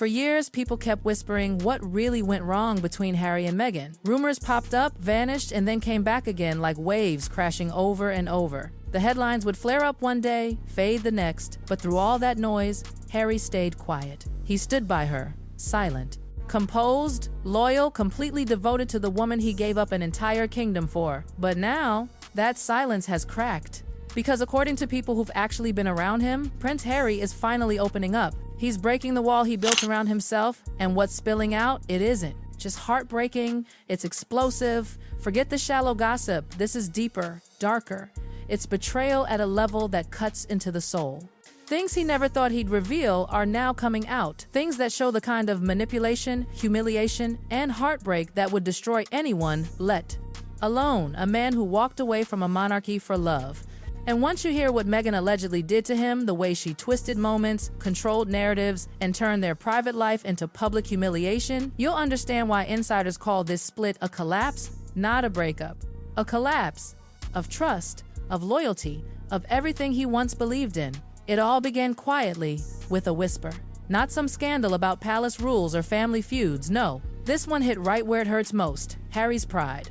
For years, people kept whispering what really went wrong between Harry and Meghan. Rumors popped up, vanished, and then came back again like waves crashing over and over. The headlines would flare up one day, fade the next, but through all that noise, Harry stayed quiet. He stood by her, silent, composed, loyal, completely devoted to the woman he gave up an entire kingdom for. But now, that silence has cracked. Because according to people who've actually been around him, Prince Harry is finally opening up. He's breaking the wall he built around himself, and what's spilling out, it isn't just heartbreaking, it's explosive. Forget the shallow gossip, this is deeper, darker. It's betrayal at a level that cuts into the soul. Things he never thought he'd reveal are now coming out. Things that show the kind of manipulation, humiliation, and heartbreak that would destroy anyone let alone a man who walked away from a monarchy for love. And once you hear what Meghan allegedly did to him, the way she twisted moments, controlled narratives, and turned their private life into public humiliation, you'll understand why insiders call this split a collapse, not a breakup. A collapse of trust, of loyalty, of everything he once believed in. It all began quietly, with a whisper. Not some scandal about palace rules or family feuds, no. This one hit right where it hurts most, Harry's pride.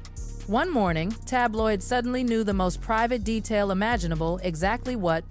One morning, tabloids suddenly knew the most private detail imaginable, exactly what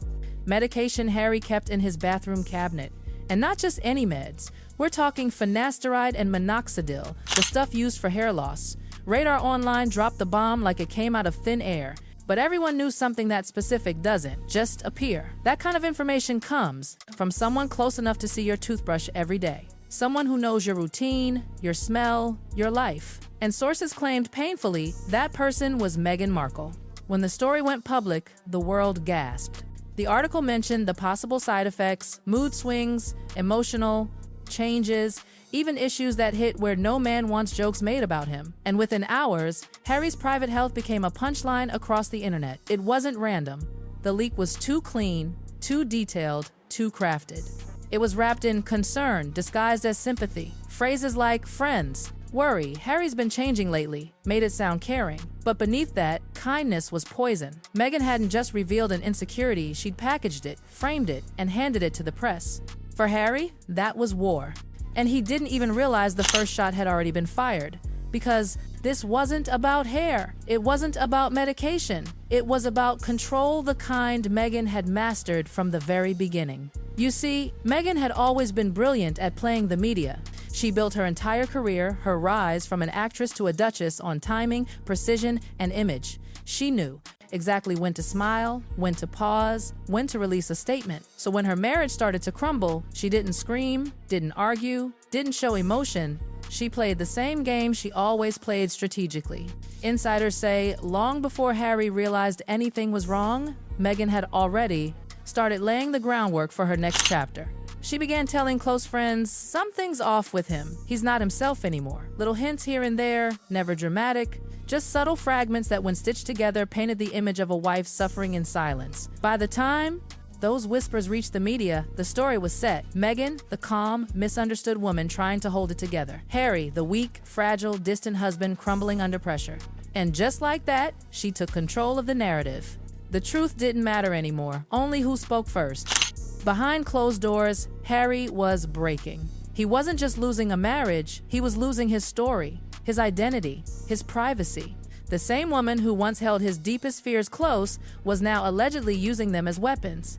medication Harry kept in his bathroom cabinet. And not just any meds. We're talking finasteride and minoxidil, the stuff used for hair loss. Radar Online dropped the bomb like it came out of thin air. But everyone knew something that specific doesn't just appear. That kind of information comes from someone close enough to see your toothbrush every day. Someone who knows your routine, your smell, your life. And sources claimed painfully that person was Meghan Markle. When the story went public, the world gasped. The article mentioned the possible side effects, mood swings, emotional changes, even issues that hit where no man wants jokes made about him. And within hours, Harry's private health became a punchline across the internet. It wasn't random. The leak was too clean, too detailed, too crafted. It was wrapped in concern, disguised as sympathy. Phrases like friends, worry, Harry's been changing lately, made it sound caring. But beneath that, kindness was poison. Meghan hadn't just revealed an insecurity, she'd packaged it, framed it, and handed it to the press. For Harry, that was war. And he didn't even realize the first shot had already been fired. Because this wasn't about hair. It wasn't about medication. It was about control, the kind Meghan had mastered from the very beginning. You see, Meghan had always been brilliant at playing the media. She built her entire career, her rise from an actress to a duchess, on timing, precision, and image. She knew exactly when to smile, when to pause, when to release a statement. So when her marriage started to crumble, she didn't scream, didn't argue, didn't show emotion. She played the same game she always played strategically. Insiders say long before Harry realized anything was wrong, Meghan had already started laying the groundwork for her next chapter. She began telling close friends, something's off with him. He's not himself anymore. Little hints here and there, never dramatic, just subtle fragments that when stitched together painted the image of a wife suffering in silence. By the time those whispers reached the media, the story was set. Meghan, the calm, misunderstood woman trying to hold it together. Harry, the weak, fragile, distant husband crumbling under pressure. And just like that, she took control of the narrative. The truth didn't matter anymore, only who spoke first. Behind closed doors, Harry was breaking. He wasn't just losing a marriage, he was losing his story, his identity, his privacy. The same woman who once held his deepest fears close was now allegedly using them as weapons.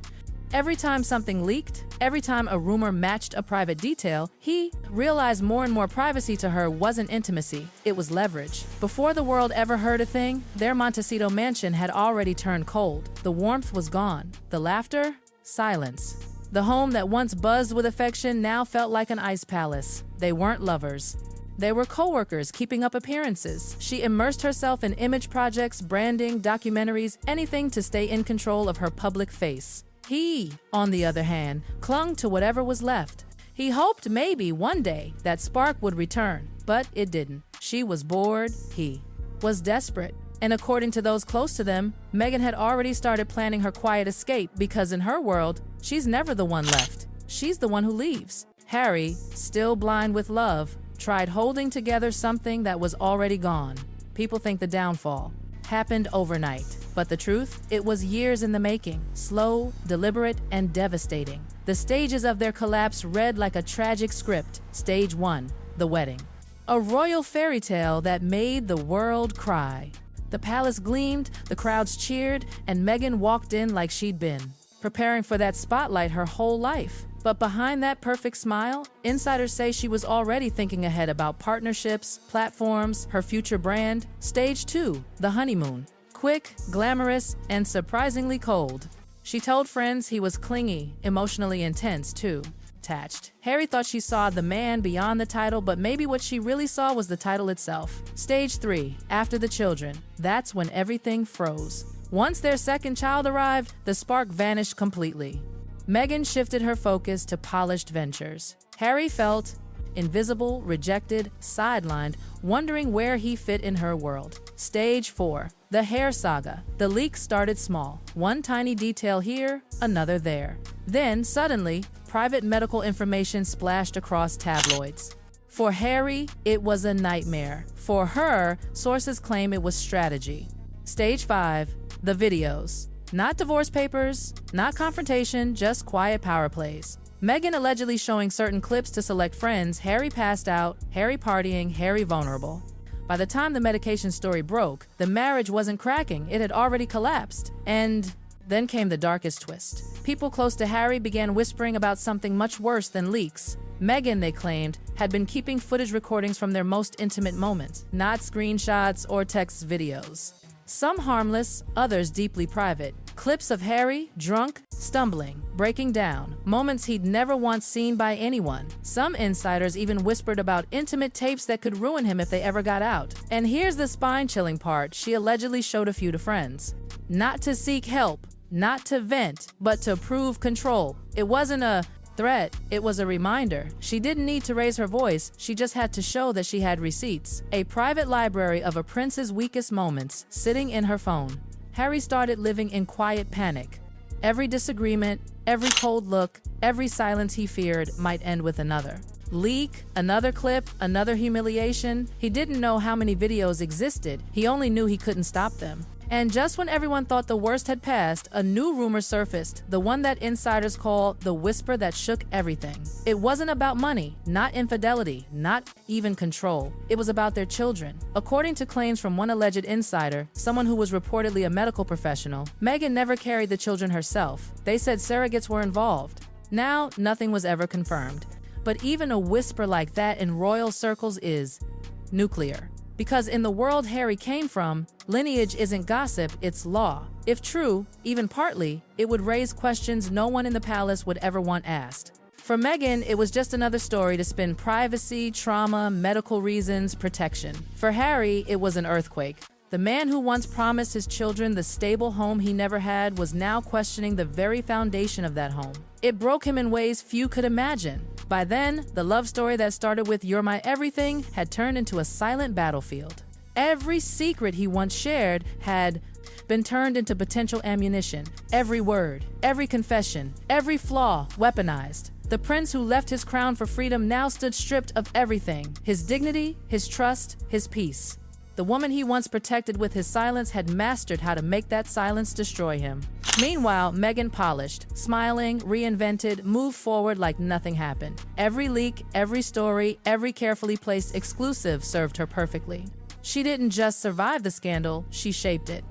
Every time something leaked, every time a rumor matched a private detail, he realized more and more privacy to her wasn't intimacy, it was leverage. Before the world ever heard a thing, their Montecito mansion had already turned cold. The warmth was gone. The laughter? Silence. The home that once buzzed with affection now felt like an ice palace. They weren't lovers. They were co-workers keeping up appearances. She immersed herself in image projects, branding, documentaries, anything to stay in control of her public face. He, on the other hand, clung to whatever was left. He hoped maybe one day that spark would return, but it didn't. She was bored, he was desperate. And according to those close to them, Meghan had already started planning her quiet escape because in her world, she's never the one left. She's the one who leaves. Harry, still blind with love, tried holding together something that was already gone. People think the downfall happened overnight. But the truth? It was years in the making, slow, deliberate, and devastating. The stages of their collapse read like a tragic script. Stage 1, the wedding. A royal fairy tale that made the world cry. The palace gleamed, the crowds cheered, and Meghan walked in like she'd been preparing for that spotlight her whole life. But behind that perfect smile, insiders say she was already thinking ahead about partnerships, platforms, her future brand. Stage 2, the honeymoon. Quick, glamorous, and surprisingly cold. She told friends he was clingy, emotionally intense too. Attached. Harry thought she saw the man beyond the title, but maybe what she really saw was the title itself. Stage 3, after the children. That's when everything froze. Once their second child arrived, the spark vanished completely. Meghan shifted her focus to polished ventures. Harry felt invisible, rejected, sidelined, wondering where he fit in her world. Stage 4, the hair saga. The leak started small. One tiny detail here, another there. Then, suddenly, private medical information splashed across tabloids. For Harry, it was a nightmare. For her, sources claim it was strategy. Stage 5, the videos. Not divorce papers, not confrontation, just quiet power plays. Meghan allegedly showing certain clips to select friends. Harry passed out, Harry partying, Harry vulnerable. By the time the medication story broke, the marriage wasn't cracking, it had already collapsed. And then came the darkest twist. People close to Harry began whispering about something much worse than leaks. Meghan, they claimed, had been keeping footage recordings from their most intimate moments, not screenshots or text videos. Some harmless, others deeply private. Clips of Harry, drunk, stumbling, breaking down, moments he'd never once seen by anyone. Some insiders even whispered about intimate tapes that could ruin him if they ever got out. And here's the spine-chilling part, she allegedly showed a few to friends. Not to seek help, not to vent, but to prove control. It wasn't a threat, it was a reminder. She didn't need to raise her voice, she just had to show that she had receipts. A private library of a prince's weakest moments sitting in her phone. Harry started living in quiet panic. Every disagreement, every cold look, every silence he feared might end with another leak, another clip, another humiliation. He didn't know how many videos existed, he only knew he couldn't stop them. And just when everyone thought the worst had passed, a new rumor surfaced, the one that insiders call the whisper that shook everything. It wasn't about money, not infidelity, not even control. It was about their children. According to claims from one alleged insider, someone who was reportedly a medical professional, Meghan never carried the children herself. They said surrogates were involved. Now, nothing was ever confirmed. But even a whisper like that in royal circles is nuclear. Because in the world Harry came from, lineage isn't gossip, it's law. If true, even partly, it would raise questions no one in the palace would ever want asked. For Meghan, it was just another story to spin privacy, trauma, medical reasons, protection. For Harry, it was an earthquake. The man who once promised his children the stable home he never had was now questioning the very foundation of that home. It broke him in ways few could imagine. By then, the love story that started with "You're my everything" had turned into a silent battlefield. Every secret he once shared had been turned into potential ammunition. Every word, every confession, every flaw weaponized. The prince who left his crown for freedom now stood stripped of everything: his dignity, his trust, his peace. The woman he once protected with his silence had mastered how to make that silence destroy him. Meanwhile, Meghan polished, smiling, reinvented, moved forward like nothing happened. Every leak, every story, every carefully placed exclusive served her perfectly. She didn't just survive the scandal, she shaped it.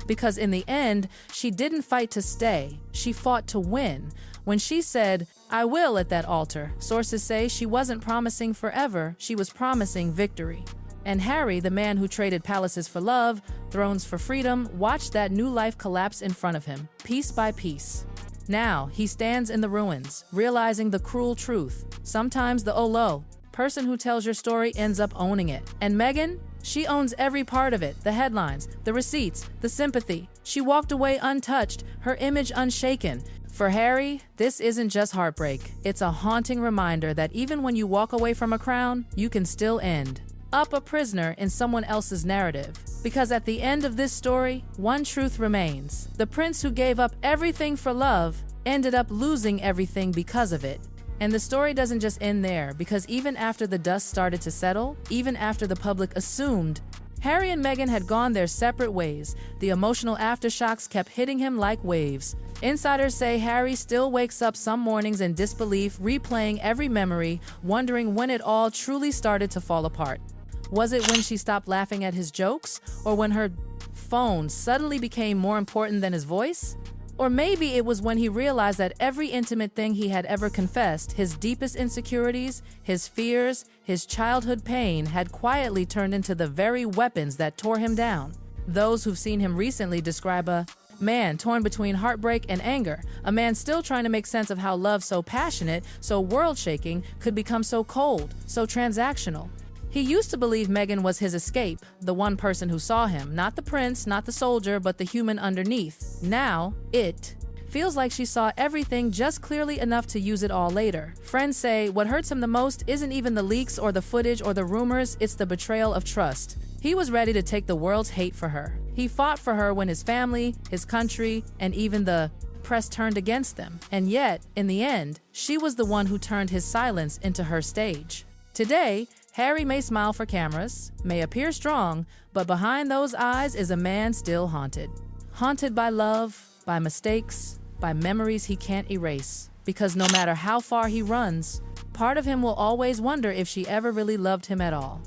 Because in the end, she didn't fight to stay, she fought to win. When she said, "I will" at that altar, sources say she wasn't promising forever, she was promising victory. And Harry, the man who traded palaces for love, thrones for freedom, watched that new life collapse in front of him, piece by piece. Now, he stands in the ruins, realizing the cruel truth. Sometimes the "oh, person who tells your story ends up owning it. And Meghan? She owns every part of it, the headlines, the receipts, the sympathy. She walked away untouched, her image unshaken. For Harry, this isn't just heartbreak. It's a haunting reminder that even when you walk away from a crown, you can still end up a prisoner in someone else's narrative. Because at the end of this story, one truth remains. The prince who gave up everything for love ended up losing everything because of it. And the story doesn't just end there, because even after the dust started to settle, even after the public assumed Harry and Meghan had gone their separate ways. The emotional aftershocks kept hitting him like waves. Insiders say Harry still wakes up some mornings in disbelief, replaying every memory, wondering when it all truly started to fall apart. Was it when she stopped laughing at his jokes? Or when her phone suddenly became more important than his voice? Or maybe it was when he realized that every intimate thing he had ever confessed, his deepest insecurities, his fears, his childhood pain, had quietly turned into the very weapons that tore him down. Those who've seen him recently describe a man torn between heartbreak and anger, a man still trying to make sense of how love so passionate, so world-shaking, could become so cold, so transactional. He used to believe Meghan was his escape, the one person who saw him, not the prince, not the soldier, but the human underneath. Now, it feels like she saw everything just clearly enough to use it all later. Friends say what hurts him the most isn't even the leaks or the footage or the rumors, it's the betrayal of trust. He was ready to take the world's hate for her. He fought for her when his family, his country, and even the press turned against them. And yet, in the end, she was the one who turned his silence into her stage. Today, Harry may smile for cameras, may appear strong, but behind those eyes is a man still haunted. Haunted by love, by mistakes, by memories he can't erase. Because no matter how far he runs, part of him will always wonder if she ever really loved him at all.